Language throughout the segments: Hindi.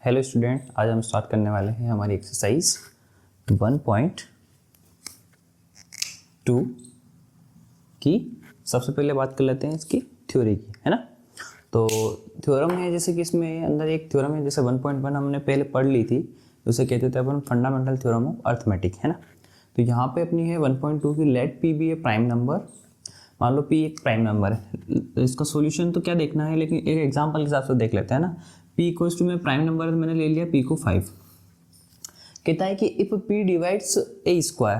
हेलो स्टूडेंट, आज हम स्टार्ट करने वाले हैं हमारी एक्सरसाइज 1.2 की। सबसे पहले बात कर लेते हैं इसकी थ्योरी की, है ना। तो थ्योरम है, जैसे कि इसमें अंदर एक थ्योरम है, जैसे 1.1 हमने पहले पढ़ ली थी, उसे कहते थे अपन फंडामेंटल थ्योरम ऑफ अर्थमेटिक, है ना। तो यहाँ पे अपनी है 1.2 की लेट पी बी ए प्राइम नंबर। मान लो पी एक प्राइम नंबर है, इसका सॉल्यूशन तो क्या देखना है, लेकिन एक एग्जांपल के हिसाब से देख लेते हैं ना। पी इक्वल्स टू में प्राइम नंबर मैंने ले लिया पी को 5। कहता है कि if P divides A square,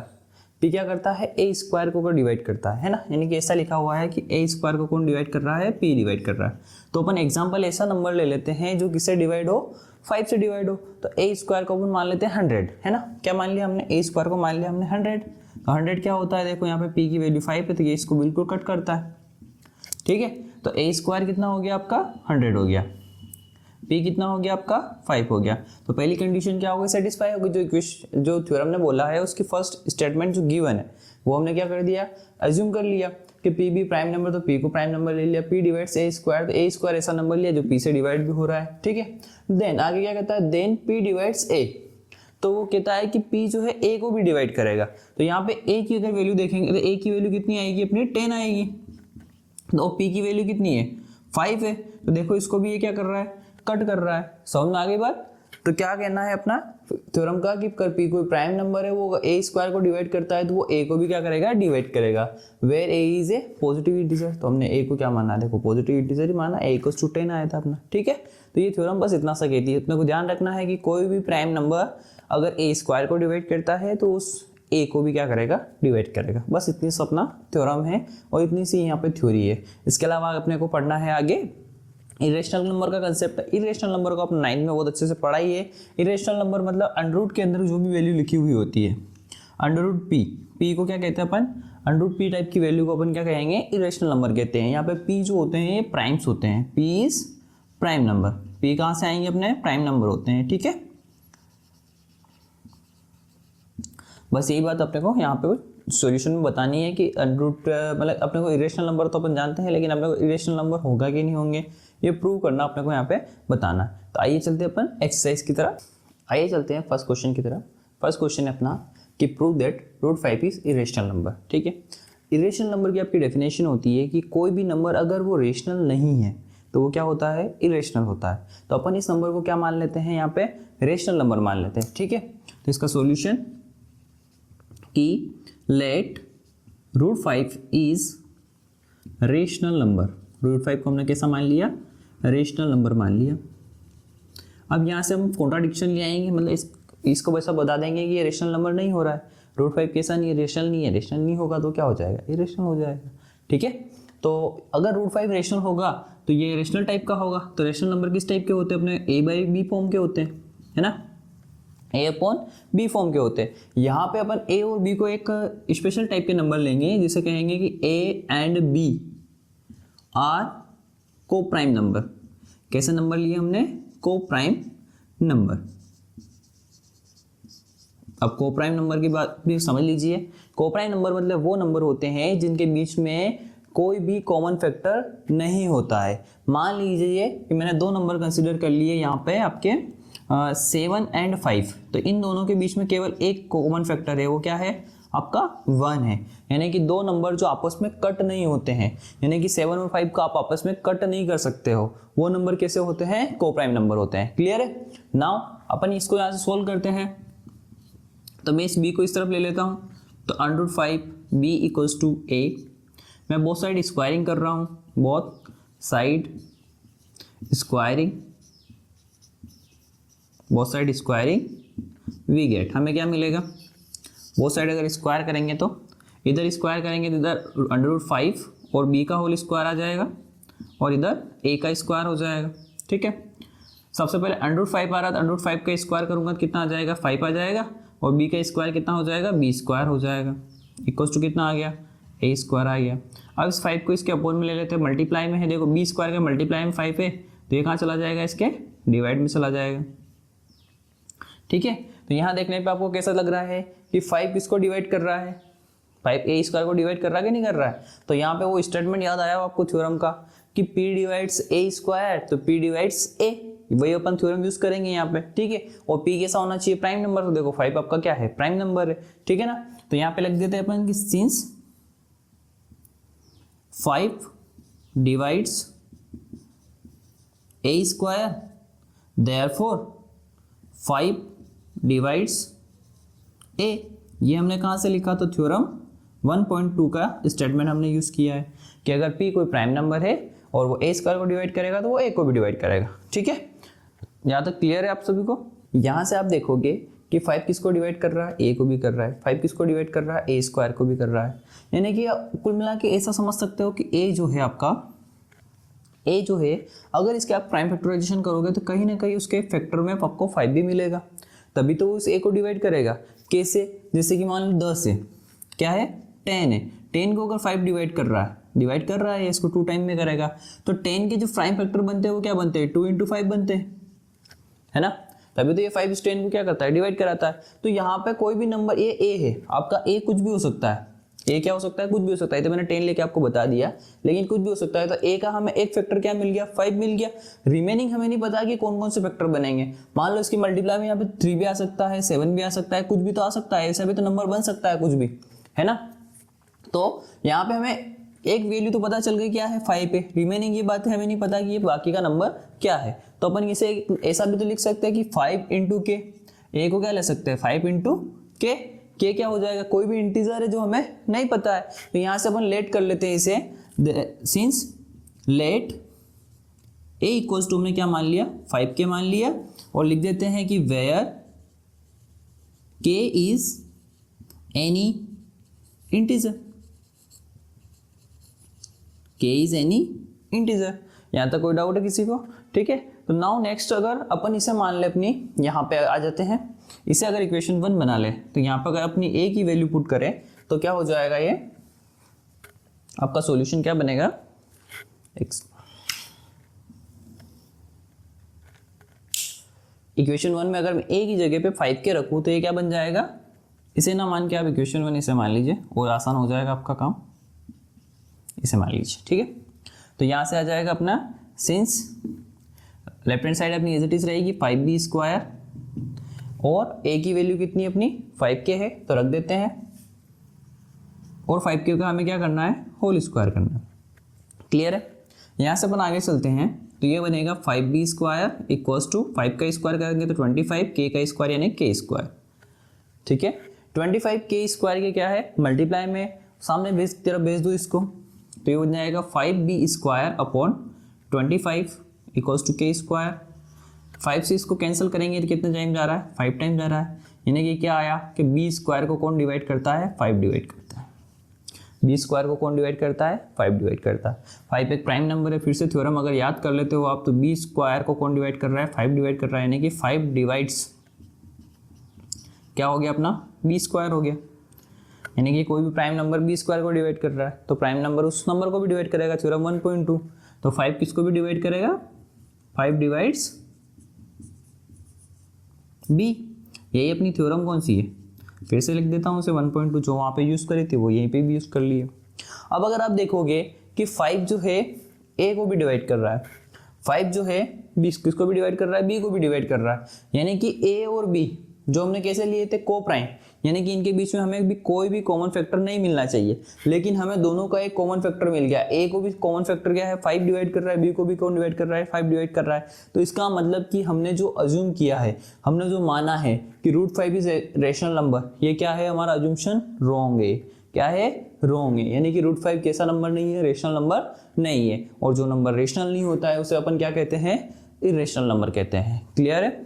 P क्या करता है, ए स्क्वायर को डिवाइड करता है ना। यानी कि ऐसा लिखा हुआ है कि ए स्क्वायर को कौन डिवाइड कर रहा है, पी डिवाइड कर रहा है। तो अपन एग्जांपल ऐसा नंबर ले लेते हैं जो किससे डिवाइड हो, 5 से डिवाइड हो। तो ए स्क्वायर को अपन मान लेते हैं 100, है ना। क्या मान लिया हमने, ए स्क्वायर को मान लिया हमने 100। तो 100 क्या होता है, देखो यहाँ पे पी की वैल्यू 5 है, तो ये इसको बिल्कुल कट करता है, ठीक है। तो ए स्क्वायर कितना हो गया आपका, 100 हो गया। पी कितना हो गया आपका, 5 हो गया। तो पहली कंडीशन क्या होगी, सेटिस्फाई होगी। जो थ्योरम ने बोला है उसकी फर्स्ट स्टेटमेंट जो गिवन है वो हमने क्या कर दिया, अज्यूम कर लिया कि पी भी प्राइम नंबर, तो पी को प्राइम नंबर ले लिया। पी डिवाइड्स ए स्क्वायर, तो ए स्क्वायर ऐसा नंबर लिया जो पी से डिवाइड भी हो रहा है, ठीक है। देन आगे क्या कहता है, देन पी डिवाइड्स ए, तो वो कहता है कि P जो है A को भी डिवाइड करेगा। तो यहाँ पे A की अगर वैल्यू देखेंगे तो A की वैल्यू कितनी आएगी अपनी, 10 आएगी। तो P की वैल्यू कितनी है, 5 है। तो देखो इसको भी ये क्या कर रहा है, कट कर रहा है। समझ में आ गई बात। तो क्या कहना है अपना थ्योरम का कि P कोई प्राइम नंबर है, वो A स्क्वायर को डिवाइड करता है तो वो A को भी क्या करेगा, डिवाइड करेगा। Where A is a positive integer, तो हमने A को क्या माना है, देखो पॉजिटिव इंटीजर ही माना, A को 10 आया था अपना, ठीक है। तो ये थ्योरम बस इतना सा कहती है। अपने को ध्यान रखना है कि कोई भी प्राइम नंबर अगर ए स्क्वायर को डिवाइड करता है तो उस ए को भी क्या करेगा, डिवाइड करेगा। बस इतनी सा अपना थ्योरम है और इतनी सी यहाँ पे थ्योरी है। इसके अलावा अपने को पढ़ना है आगे इरेशनल नंबर का कंसेप्ट। इरेशनल नंबर को अपने 9 में बहुत अच्छे से पढ़ा ही है। इरेशनल नंबर मतलब अंडर के अंदर जो भी वैल्यू लिखी हुई होती है, अंडर पी, पी को क्या कहते हैं अपन, अंडर पी टाइप की वैल्यू को अपन क्या कहेंगे, इरेशनल नंबर कहते हैं। यहाँ पे पी जो होते हैं ये प्राइम्स होते हैं, P is prime number. P कहाँ से आएंगे, अपने प्राइम नंबर होते हैं, ठीक है। बस यही बात अपने को यहाँ पे सॉल्यूशन में बतानी है कि अंडरूट मतलब अपने को इरेशनल नंबर तो अपन जानते हैं, लेकिन अपने को इरेशनल नंबर होगा कि नहीं होंगे ये प्रूव करना अपने को यहाँ पे बताना। तो आइए चलते हैं अपन एक्सरसाइज की तरफ। आइए चलते हैं फर्स्ट क्वेश्चन की तरफ। फर्स्ट क्वेश्चन है अपना कि prove that root 5 is irrational number, ठीक है। इरेशनल नंबर की आपकी डेफिनेशन होती है कि कोई भी नंबर अगर वो रेशनल नहीं है तो वो क्या होता है, इरेशनल होता है। तो अपन इस नंबर को क्या मान लेते हैं, यहाँ पे रेशनल नंबर मान लेते हैं, ठीक है। तो इसका सॉल्यूशन कि let root 5 is rational number. Root 5 को हमने कैसा मान लिया, रेशनल नंबर मान लिया। अब यहाँ से हम कॉन्ट्राडिक्शन ले आएंगे, मतलब इसको वैसा बता देंगे कि ये रेशनल नंबर नहीं हो रहा है। रूट 5 कैसा नहीं है, रेशनल नहीं है। रेशनल नहीं होगा तो क्या हो जाएगा, ये रेशनल हो जाएगा, ठीक है। तो अगर रूट 5 रेशनल होगा तो ये रेशनल टाइप का होगा। तो रेशनल नंबर किस टाइप के होते हैं, अपने ए बाई बी फॉर्म के होते हैं, है ना। ए अपॉन बी फॉर्म के होते हैं। यहाँ पे अपन ए और बी को एक स्पेशल टाइप के नंबर लेंगे, जिसे कहेंगे कि a and b are coprime number. कैसे नंबर लिए हमने, को प्राइम नंबर। अब को प्राइम नंबर की बात भी समझ लीजिए। को प्राइम नंबर मतलब वो नंबर होते हैं जिनके बीच में कोई भी कॉमन फैक्टर नहीं होता है। मान लीजिए कि मैंने दो नंबर कंसिडर कर लिए यहाँ पे आपके 7 एंड 5, तो इन दोनों के बीच में केवल एक कॉमन फैक्टर है, वो क्या है आपका 1 है। यानी कि दो नंबर जो आपस में कट नहीं होते हैं, यानी कि 7 और 5 का आप आपस में कट नहीं कर सकते हो, वो नंबर कैसे होते हैं, को प्राइम नंबर होते हैं। क्लियर है। नाउ अपन इसको यहाँ से सोल्व करते हैं। तो मैं इस b को इस तरफ ले लेता हूँ, तो under 5 b equals to a। मैं बोथ साइड स्क्वायरिंग कर रहा हूँ, both side squaring, both side squaring we get, हमें क्या मिलेगा, बोथ साइड अगर स्क्वायर करेंगे तो इधर स्क्वायर करेंगे तो इधर अंडर रूट 5 और b का होल स्क्वायर आ जाएगा और इधर a का स्क्वायर हो जाएगा, ठीक है। सबसे पहले अंडर रूट 5 आ रहा था, अंडर रूट 5 का स्क्वायर करूंगा तो कितना आ जाएगा, 5 आ जाएगा, और b का स्क्वायर कितना हो जाएगा, b स्क्वायर हो जाएगा, इक्वल्स टू कितना आ गया, a स्क्वायर आ गया। अब इस 5 को इसके अपोन में ले लेते हैं, मल्टीप्लाई में है, देखो b स्क्वायर का मल्टीप्लाई में 5 है, तो ये कहाँ चला जाएगा, इसके डिवाइड में चला जाएगा, ठीक है। तो यहाँ देखने पे आपको कैसा लग रहा है कि 5 किसको डिवाइड कर रहा है, 5 ए स्क्वायर को डिवाइड कर रहा है कि नहीं कर रहा है। तो यहाँ पे वो स्टेटमेंट याद आया आपको थ्योरम का कि P डिवाइड्स ए स्क्वायर, तो P डिवाइड्स ए, वही अपन थ्योरम यूज करेंगे यहाँ पे, ठीक है। और p कैसा होना चाहिए, प्राइम नंबर। तो देखो 5 आपका क्या है, प्राइम नंबर है, ठीक है ना। तो यहाँ पे लिख देते हैं अपन कि since 5 divides a square therefore 5 divides a। ये हमने कहाँ से लिखा, तो थ्योरम 1.2 का स्टेटमेंट हमने यूज किया है कि अगर p कोई प्राइम नंबर है और वो a स्क्वायर को डिवाइड करेगा तो वो a को भी डिवाइड करेगा, ठीक है। यहाँ तक क्लियर है आप सभी को। यहाँ से आप देखोगे कि 5 किसको डिवाइड कर रहा है, a को भी कर रहा है, 5 किसको डिवाइड कर रहा है, a स्क्वायर को भी कर रहा है। यानी कि कुल मिला के ऐसा समझ सकते हो कि a जो है आपका, a जो है अगर इसके आप प्राइम फैक्टराइजेशन करोगे तो कहीं ना कहीं उसके फैक्टर में आपको 5 भी मिलेगा, तभी तो उस a को डिवाइड करेगा। कैसे, जैसे कि मान लो 10 है, क्या है 10 है, 10 को अगर 5 डिवाइड कर रहा है इसको 2 टाइम में करेगा, तो 10 के जो प्राइम फैक्टर बनते हैं वो क्या बनते हैं, 2 into 5 बनते हैं, है ना। तभी तो ये 5 इस 10 को क्या करता है, डिवाइड कराता है। तो यहाँ पे कोई भी नंबर ये a है आपका, a कुछ भी हो सकता है, a क्या हो सकता है, कुछ भी हो सकता है। तो मैंने 10 लेके आपको बता दिया, लेकिन कुछ भी हो सकता है। तो a का हमें एक फैक्टर क्या मिल गया, 5 मिल गया। रिमेनिंग हमें नहीं पता कि कौन कौन से फैक्टर बनेंगे। मान लो इसकी मल्टीप्लाई में यहाँ पे 3 भी आ सकता है, 7 भी आ सकता है, कुछ भी तो आ सकता है, ऐसा भी तो नंबर बन सकता है कुछ भी, है ना। तो यहाँ पे हमें एक वैल्यू तो पता चल गई क्या है, 5 है। रिमेनिंग ये बात है हमें नहीं पता कि ये बाकी का नंबर क्या है। तो अपन इसे ऐसा भी तो लिख सकते हैं कि 5 into k, a को क्या ले सकते हैं 5 into k, k क्या हो जाएगा, कोई भी इंटीजर है जो हमें नहीं पता है। तो यहाँ से अपन लेट कर लेते हैं इसे, since let a equals to हमने क्या मान लिया, 5k मान लिया, और लिख देते हैं कि where k is any integer, k is any integer. यहाँ तक कोई डाउट है किसी को, ठीक है। तो नाउ नेक्स्ट अगर अपन इसे मान ले अपनी, यहाँ पे आ जाते हैं, इसे अगर इक्वेशन 1 बना ले, तो यहाँ पर अगर अपनी a की वैल्यू पुट करें तो क्या हो जाएगा, ये आपका सॉल्यूशन क्या बनेगा, x। इक्वेशन 1 में अगर मैं a की जगह पे 5k रखूँ तो ये क्या बन जाएगा, इसे ना मान के आप इक्वेशन 1 इसे मान लीजिए और आसान हो जाएगा आपका काम, इसे मान लीजिए, ठीक है। तो यहाँ से आ जाएगा अपना सिंस लेफ्ट हैंड साइड अपनी एज इट इज रहेगी 5b स्क्वायर, और a की वैल्यू कितनी अपनी 5k है, तो रख देते हैं, और 5k का हमें क्या करना है, होल स्क्वायर करना है। क्लियर है। यहाँ से अपन आगे चलते हैं, तो ये बनेगा 5b स्क्वायर इक्वल्स टू 5 का स्क्वायर करेंगे तो 25, k का स्क्वायर यानी k स्क्वायर, ठीक है। 25 k स्क्वायर के क्या है, मल्टीप्लाई में सामने बेस तेरा भेज दो इसको, तो ये हो जाएगा 5b square upon 25 equals to k square. 5 से इसको कैंसिल करेंगे तो कितना टाइम जा रहा है, 5 टाइम जा रहा है। यानी कि क्या आया कि b स्क्वायर को कौन डिवाइड करता है, 5 डिवाइड करता है। b स्क्वायर को कौन डिवाइड करता है, 5 डिवाइड करता है। 5 एक प्राइम नंबर है, फिर से थ्योरम अगर याद कर लेते हो आप, तो b स्क्वायर को कौन डिवाइड कर रहा है, 5 डिवाइड कर रहा है। यानी कि 5 डिवाइड्स क्या हो गया अपना, b स्क्वायर हो गया। यानी कि कोई भी प्राइम नंबर b स्क्वायर को डिवाइड कर रहा है तो प्राइम नंबर उस नंबर को भी डिवाइड करेगा, थ्योरम 1.2। तो 5 किसको भी डिवाइड करेगा, 5 डिवाइड्स b। यही अपनी थ्योरम कौन सी है, फिर से लिख देता हूँ उसे 1.2, जो वहाँ पे यूज़ करी थी वो यहीं पे भी यूज़ कर लिए। अब अगर आप देखोगे कि 5 जो है a को भी डिवाइड कर रहा है, 5 जो है b किसको भी डिवाइड कर रहा है, b को भी डिवाइड कर रहा है। यानी कि a और b जो हमने कैसे लिए थे, को प्राइम, यानी कि इनके बीच में हमें भी कोई भी कॉमन फैक्टर नहीं मिलना चाहिए, लेकिन हमें दोनों का एक कॉमन फैक्टर मिल गया। a को भी कॉमन फैक्टर क्या है, 5 डिवाइड कर रहा है, b को भी कौन डिवाइड कर रहा है, 5 डिवाइड कर रहा है। तो इसका मतलब कि हमने जो अज्यूम किया है, हमने जो माना है कि √5 इज रेशनल नंबर, ये क्या है, हमारा अज्यूमशन रॉन्ग है। क्या है, रॉन्ग है। यानी कि √5 कैसा नंबर नहीं है, रेशनल नंबर नहीं है। और जो नंबर रेशनल नहीं होता है उसे अपन क्या कहते हैं, इरेशनल नंबर कहते हैं। क्लियर है।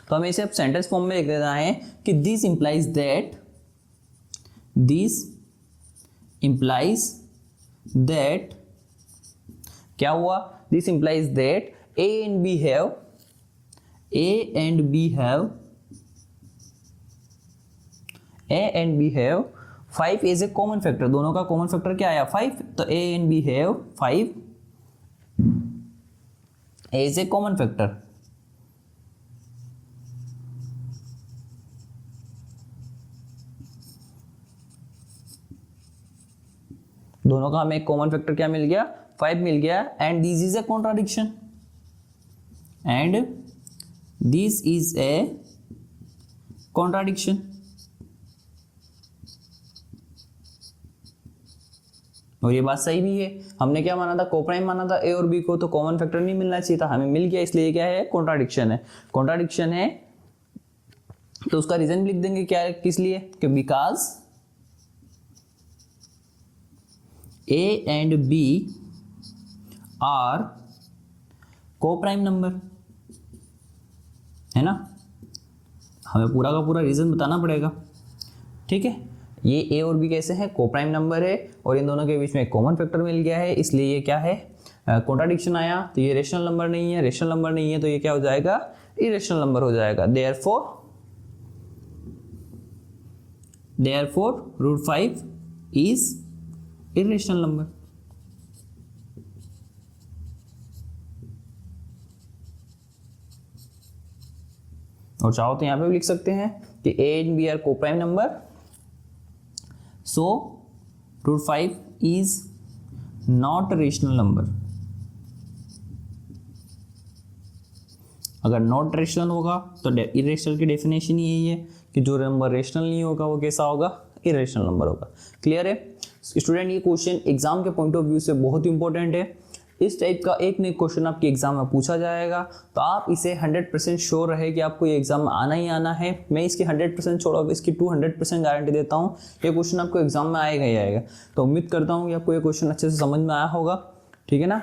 तो हमें इसे अब सेंटेंस फॉर्म में लिख देना है कि दिस इंप्लाइज दैट क्या हुआ, this implies that a and b have 5 as a common factor. दोनों का कॉमन फैक्टर क्या आया, 5। तो a and b have 5 as a common factor. दोनों का हमें एक कॉमन फैक्टर क्या मिल गया, 5 मिल गया। And this is a contradiction, and this is a contradiction. और ये बात सही भी है। हमने क्या माना था, कोप्राइम माना था ए और बी को, तो कॉमन फैक्टर नहीं मिलना चाहिए था, हमें मिल गया, इसलिए क्या है, कॉन्ट्राडिक्शन है। कॉन्ट्राडिक्शन है तो उसका रीजन लिख देंगे क्या है, किस लिए, कि because a and b are coprime number, है ना। हमें पूरा का पूरा रीजन बताना पड़ेगा, ठीक है। ये ए और बी कैसे हैं, कोप्राइम नंबर है और इन दोनों के बीच में एक कॉमन फैक्टर मिल गया है, इसलिए ये क्या है, कॉन्ट्राडिक्शन आया। तो ये रेशनल नंबर नहीं है, रेशनल नंबर नहीं है तो ये क्या हो जाएगा, इरेशनल नंबर हो जाएगा। Therefore root 5 is irrational number. और चाहो तो यहां पे भी लिख सकते हैं कि a and b are coprime number, so root 5 is not rational number. अगर नॉट रेशनल होगा तो इरेशनल की डेफिनेशन यही है कि जो नंबर रेशनल नहीं होगा वो कैसा होगा, इरेशनल नंबर होगा। क्लियर है स्टूडेंट। ये क्वेश्चन एग्जाम के पॉइंट ऑफ व्यू से बहुत इंपॉर्टेंट है। इस टाइप का एक नई क्वेश्चन आपके एग्जाम में पूछा जाएगा, तो आप इसे 100% श्योर रहे कि आपको ये एग्जाम में आना ही आना है। मैं इसकी 100% छोड़ा, इसकी 200% गारंटी देता हूँ, ये क्वेश्चन आपको एग्जाम में आएगा ही आएगा। तो उम्मीद करता हूँ कि आपको ये क्वेश्चन अच्छे से समझ में आया होगा, ठीक है ना।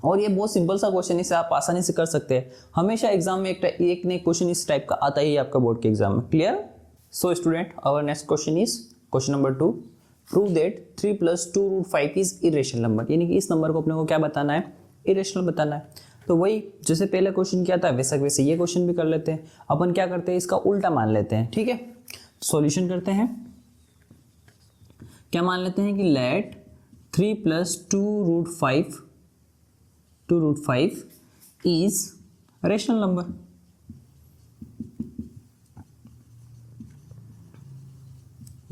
और ये बहुत सिंपल सा क्वेश्चन, इसे आप आसानी से कर सकते हैं। हमेशा एग्जाम में एक नई क्वेश्चन इस टाइप का आता ही है आपका बोर्ड के एग्जाम में। Clear. So student, our next question is question number 2। Prove that 3 + 2 root 5 is irrational number. यानी कि इस नंबर को अपने को क्या बताना है, इरेशनल बताना है। तो वही जैसे पहले क्वेश्चन किया था वैसे ये क्वेश्चन भी कर लेते हैं। अपन क्या करते हैं, इसका उल्टा मान लेते हैं, ठीक है। सॉल्यूशन करते हैं, क्या मान लेते हैं कि let 3 + 2 root 5 is rational number.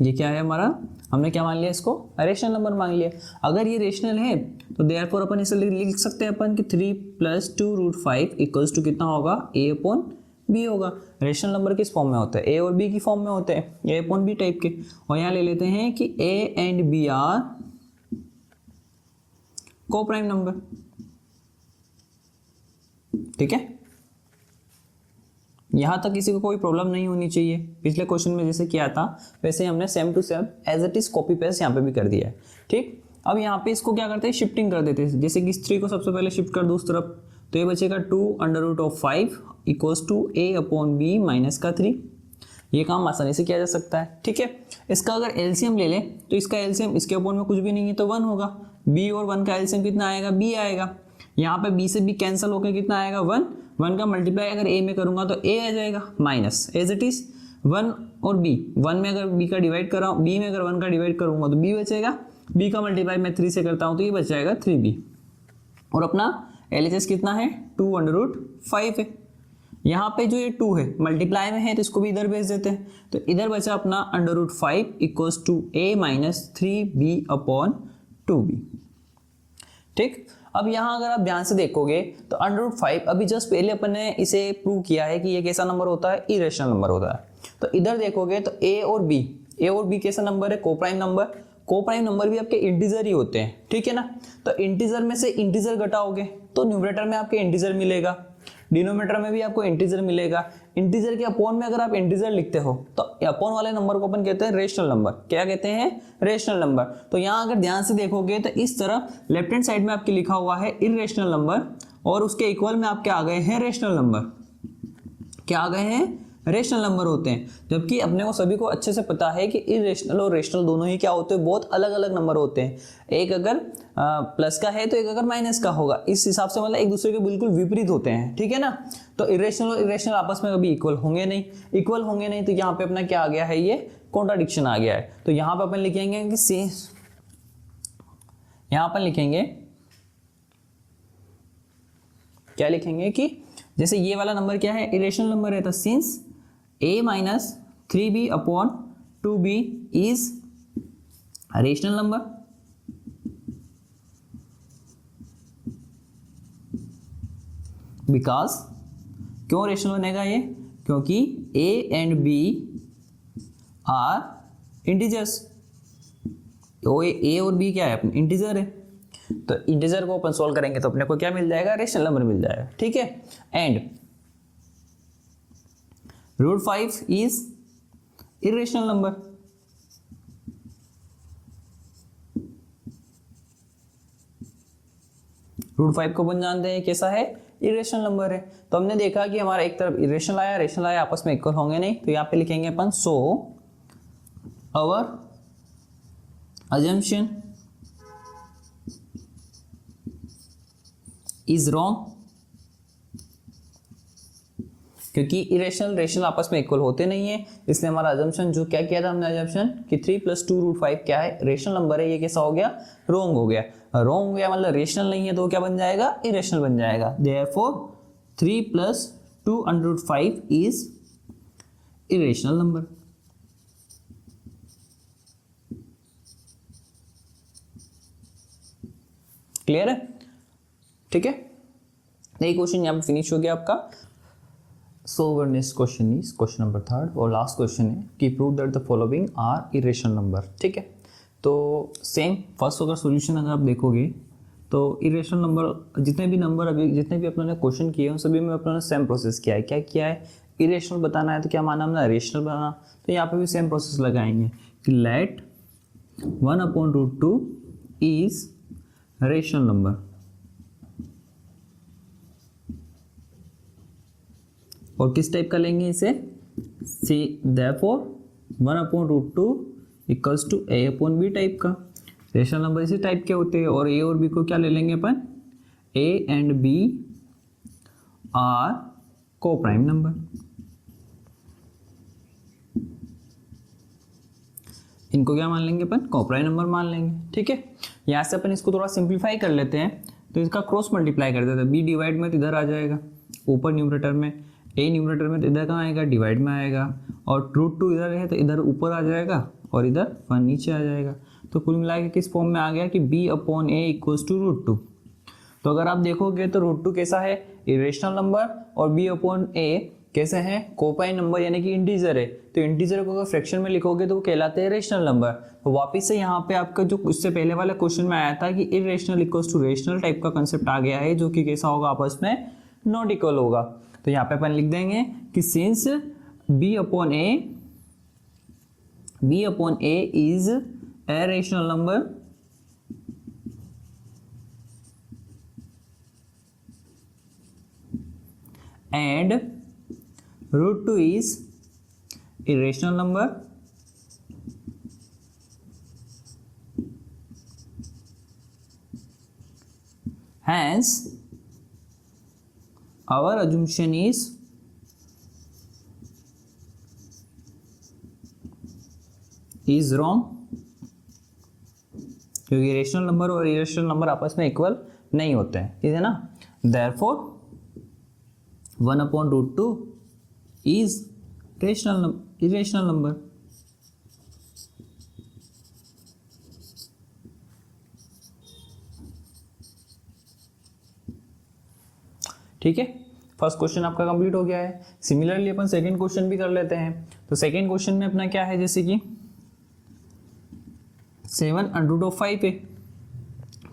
ये क्या है हमारा, हमने क्या मान लिया, इसको रेशनल नंबर मान लिया। अगर ये रेशनल है तो देयरफॉर अपन इसे लिख सकते हैं अपन कि 3 + 2 रूट 5 इक्वल्स टू कितना होगा, a/b होगा। रेशनल नंबर किस फॉर्म में होता है, a और b की फॉर्म में होते हैं, a/b टाइप के। और यहाँ ले लेते हैं कि a and b are coprime number, ठीक है। यहां तक किसी को कोई प्रॉब्लम नहीं होनी चाहिए। पिछले क्वेश्चन में जैसे किया था वैसे हमने same to same as it is copy paste यहाँ पे भी कर दिया है, ठीक। अब यहाँ पे इसको क्या करते हैं, शिफ्टिंग कर देते हैं। जैसे कि इस 3 को सबसे पहले शिफ्ट कर दो उस तरफ, तो ये बचेगा 2√5 इक्वल्स टू a/b माइनस का 3। ये काम आसानी से किया जा सकता है, ठीक है। इसका अगर एलसीएम ले लें तो इसका एलसीएम इसके अपॉन में कुछ भी नहीं है तो 1 होगा। b और 1 का एलसीएम कितना आएगा, b आएगा। यहाँ पे b से b कैंसिल होकर कितना आएगा, 1 का मल्टीप्लाई अगर a में करूंगा तो a आ जाएगा माइनस एज इट इज 1 और b, 1 में अगर b का डिवाइड कर रहा हूँ, b में अगर 1 का डिवाइड करूंगा तो b बचेगा, b का मल्टीप्लाई मैं 3 से करता हूँ तो ये बच जाएगा 3b। और अपना LHS कितना है, 2√5 है। यहाँ पे जो ये 2 है मल्टीप्लाई में है तो इसको भी इधर भेज देते हैं, तो इधर बचा अपना √5 equals to a minus 3b/2b, ठीक। अब यहाँ अगर आप ध्यान से देखोगे तो √5 अभी जस्ट पहले अपन ने इसे प्रूव किया है कि ये कैसा नंबर होता है, इरेशनल नंबर होता है। तो इधर देखोगे तो a और b कैसा नंबर है, कोप्राइम नंबर। कोप्राइम नंबर भी आपके इंटीजर ही होते हैं, ठीक है ना। तो इंटीजर में से इंटीजर घटाओगे तो न्यूमरेटर में आपके इंटीजर मिलेगा, डिनोमिनेटर में भी आपको इंटीजर मिलेगा। इंटीजर के अपॉन में अगर आप इंटीजर लिखते हो तो अपॉन वाले नंबर को अपन कहते हैं रेशनल नंबर। क्या कहते हैं, रेशनल नंबर। तो यहाँ अगर ध्यान से देखोगे तो इस तरह लेफ्ट हैंड साइड में आपके लिखा हुआ है इरेशनल नंबर और उसके इक्वल में आपके आ गए हैं रेशनल नंबर। क्या आ गए हैं, रेशनल नंबर होते हैं। जबकि अपने को सभी को अच्छे से पता है कि इरेशनल और रेशनल दोनों ही क्या होते हैं, बहुत अलग अलग नंबर होते हैं। एक अगर प्लस का है तो एक अगर माइनस का होगा, इस हिसाब से मतलब एक दूसरे के बिल्कुल विपरीत होते हैं, ठीक है ना। तो इरेशनल और इरेशनल आपस में कभी इक्वल होंगे नहीं, तो यहाँ पे अपना क्या आ गया है, ये कॉन्ट्राडिक्शन आ गया है। तो यहाँ पे अपन लिखेंगे कि यहाँ अपन लिखेंगे, क्या लिखेंगे कि जैसे ये वाला नंबर क्या है, इरेशनल नंबर है, तो since a minus 3b/2b is rational number, because क्यों रेशनल बनेगा ये, क्योंकि a and b are integers. तो ए और बी क्या है, अपने इंटीजर है, तो इंटीजर को अपन सोल्व करेंगे तो अपने को क्या मिल जाएगा, रेशनल नंबर मिल जाएगा। ठीक है, एंड √5 इज इरेशनल नंबर। √5 को अपन जानते हैं कैसा है, इरेशनल नंबर है। तो हमने देखा कि हमारा एक तरफ इरेशनल आया, रेशनल आया, आपस में इक्वल होंगे नहीं, तो यहाँ पे लिखेंगे अपन so our assumption is wrong, क्योंकि इरेशनल रेशनल आपस में इक्वल होते नहीं है, इसलिए हमारा अजम्पशन जो क्या किया था हमने, अजम्पशन कि 3 + 2 √5 क्या है, रेशनल नंबर है, ये कैसा हो गया, रॉन्ग हो गया। रॉन्ग हो गया मतलब रेशनल नहीं है, तो क्या बन जाएगा, इरेशनल बन जाएगा। Therefore 3 + 2 √5 is irrational number. Clear है, ठीक है। ये क्वेश्चन यहाँ पे फिनिश हो गया आपका। So our next question is question number 3 और लास्ट क्वेश्चन है कि prove that the following are irrational number. ठीक है, तो सेम फर्स्ट अगर सॉल्यूशन अगर आप देखोगे तो इरेशनल नंबर जितने भी नंबर अभी जितने भी अपनों ने क्वेश्चन किए उन सभी में अपनों ने सेम प्रोसेस किया है। क्या किया है, इरेशनल बताना है तो क्या माना हमने, रेशनल बनाना, तो यहाँ पे भी सेम प्रोसेस लगाएंगे कि लेट 1/√2 इज रेशनल नंबर, और किस टाइप का लेंगे इसे, see therefore 1/√2 equals to a/b type का। रेशनल नंबर इसी टाइप के होते हैं, और a और b को क्या ले लेंगे अपन, a and b are coprime number. इनको क्या मान लेंगे अपन, को प्राइम नंबर मान लेंगे। ठीक है, यहाँ से अपन इसको थोड़ा सिंप्लीफाई कर लेते हैं, तो इसका क्रॉस मल्टीप्लाई कर देते हैं। b डिवाइड में तो इधर आ जाएगा ऊपर न्यूमरेटर में, a न्यूमरेटर में तो इधर कहाँ आएगा, डिवाइड में आएगा, और √2 इधर है तो इधर ऊपर आ जाएगा और इधर 1 नीचे आ जाएगा। तो कुल मिला के किस फॉर्म में आ गया कि b/a इक्वल्स टू √2। तो अगर आप देखोगे तो √2 कैसा है, इरेशनल नंबर, और b/a कैसे हैं, कोपाई नंबर यानी कि इंटीजर है। तो इंटीजर को अगर फ्रैक्शन में लिखोगे तो वो कहलाते हैं रेशनल नंबर। तो वापस से यहाँ पे आपका जो इससे पहले वाला क्वेश्चन में आया था कि irrational equals to rational type का कंसेप्ट आ गया है, जो कि कैसा होगा, आपस में नॉट इक्वल होगा। तो यहाँ पे अपन लिख देंगे कि since b/a is a rational number, and √2 is irrational number, hence our assumption is wrong, क्योंकि रेशनल नंबर और इरेशनल नंबर आपस में इक्वल नहीं होते हैं, ठीक है ना। therefore 1/√2 is irrational number। ठीक है, फर्स्ट क्वेश्चन आपका कंप्लीट हो गया है। सिमिलरली अपन सेकंड क्वेश्चन भी कर लेते हैं। तो सेकंड क्वेश्चन में अपना क्या है, जैसे कि 7√5 है,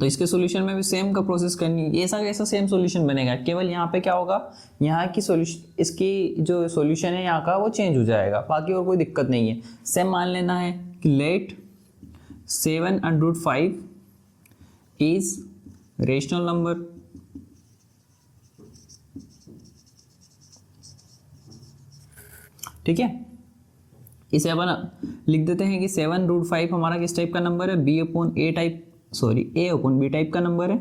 तो इसके सॉल्यूशन में भी सेम का प्रोसेस करनी है। ऐसा कैसा सेम सॉल्यूशन बनेगा, केवल यहाँ पे क्या होगा, यहाँ की सॉल्यूशन इसकी जो सॉल्यूशन है यहाँ का वो चेंज हो जाएगा, बाकी और कोई दिक्कत नहीं है। सेम मान लेना है कि लेट 7√5 इज रेशनल नंबर, ठीक है। इसे अपन लिख देते हैं कि 7√5 हमारा किस टाइप का नंबर है, a/b टाइप का नंबर है,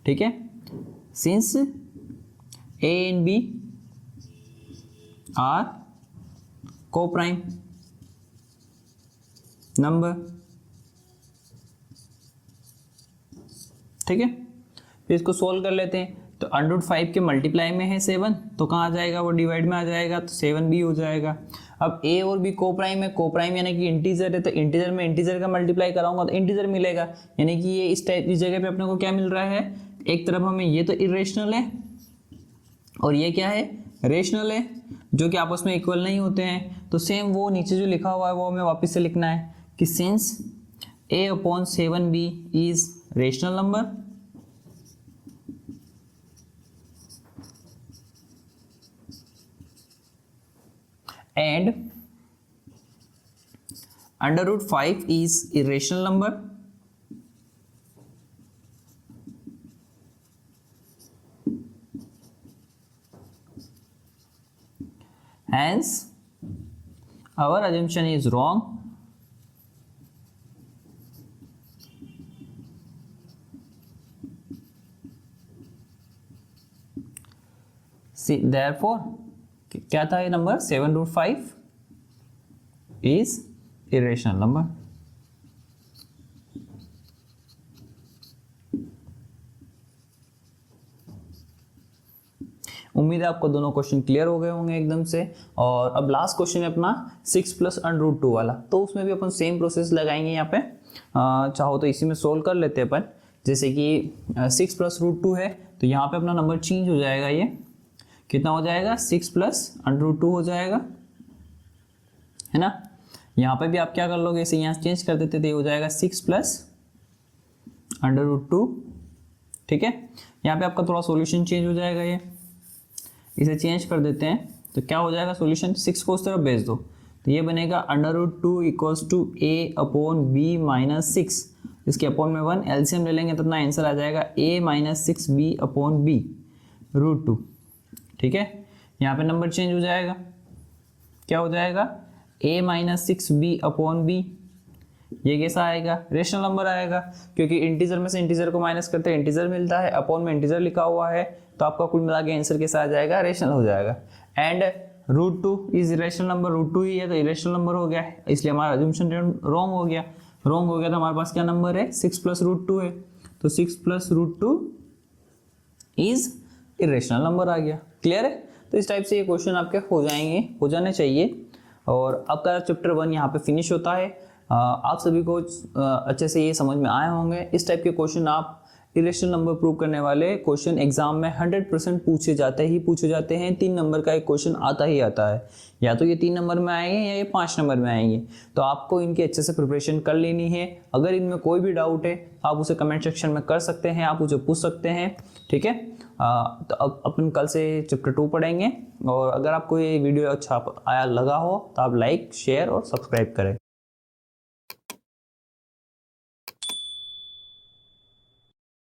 ठीक है। Since a and b are coprime number, ठीक है। फिर इसको सोल्व कर लेते हैं। तो √5 के मल्टीप्लाई में है 7, तो कहाँ आ जाएगा, वो डिवाइड में आ जाएगा, तो 7b हो जाएगा। अब a और b को प्राइम है, को प्राइम यानी कि इंटीजर है, तो इंटीजर में इंटीजर का मल्टीप्लाई कराऊंगा तो इंटीजर मिलेगा, यानी कि ये इस टाइप इस जगह पे अपने को क्या मिल रहा है, एक तरफ हमें ये तो इरेशनल है और ये क्या है, रेशनल है, जो कि आपस में इक्वल नहीं होते हैं। तो सेम वो नीचे जो लिखा हुआ है वो हमें वापस से लिखना है कि since a/7b is rational number and √5 is irrational number, hence our assumption is wrong. See, therefore क्या था ये नंबर, 7/5 इज इरेशनल नंबर। उम्मीद है आपको दोनों क्वेश्चन क्लियर हो गए होंगे एकदम से। और अब लास्ट क्वेश्चन है अपना 6 + √2 वाला, तो उसमें भी अपन सेम प्रोसेस लगाएंगे यहाँ पे। चाहो तो इसी में सोल्व कर लेते हैं अपन। जैसे कि 6 + √2 है तो यहाँ पे अपना नंबर चेंज हो जाएगा, ये कितना हो जाएगा, 6 + √2 हो जाएगा, है ना। यहाँ पे भी आप क्या कर लोगे, इसे यहाँ चेंज कर देते थे, हो जाएगा 6 + √2, ठीक है। यहाँ पे आपका थोड़ा सॉल्यूशन चेंज हो जाएगा, ये इसे चेंज कर देते हैं तो क्या हो जाएगा सॉल्यूशन, 6 को उस तरफ भेज दो तो ये बनेगा √2 = a/b - 6, इसके अपॉन में 1 एलसीएम ले लेंगे तो अपना आंसर आ जाएगा a - 6b/b √2, ठीक है। यहाँ पे नंबर चेंज हो जाएगा, क्या हो जाएगा, a - 6b/b, ये कैसा आएगा, रेशनल नंबर आएगा, क्योंकि इंटीजर में से इंटीजर को माइनस करते हैं इंटीजर मिलता है, अपॉन में इंटीजर लिखा हुआ है, तो आपका कुल मिला के आंसर कैसा आ जाएगा, रेशनल हो जाएगा। एंड √2 इज इरेशनल नंबर, √2 ही है तो इरेशनल नंबर हो गया, इसलिए हमारा अजम्पशन रॉन्ग हो गया। रॉन्ग हो गया तो हमारे पास क्या नंबर है, 6 + √2 है, तो 6 + √2 इज इरेशनल नंबर आ गया। क्लियर है। तो इस टाइप से ये क्वेश्चन आपके हो जाएंगे, हो जाने चाहिए। और आपका चैप्टर 1 यहाँ पे फिनिश होता है। आप सभी को अच्छे से ये समझ में आए होंगे। इस टाइप के क्वेश्चन आप इरेशनल नंबर प्रूव करने वाले क्वेश्चन एग्जाम में 100% पूछे जाते हैं। 3 नंबर का एक क्वेश्चन आता ही आता है, या तो ये 3 नंबर में आएंगे या ये 5 नंबर में आएंगे। तो आपको इनकी अच्छे से प्रिपरेशन कर लेनी है। अगर इनमें कोई भी डाउट है आप उसे कमेंट सेक्शन में कर सकते हैं, आप मुझे पूछ सकते हैं, ठीक है। तो अब अपन कल से चैप्टर 2 पढ़ेंगे। और अगर आपको ये वीडियो अच्छा आया लगा हो तो आप लाइक, शेयर और सब्सक्राइब करें।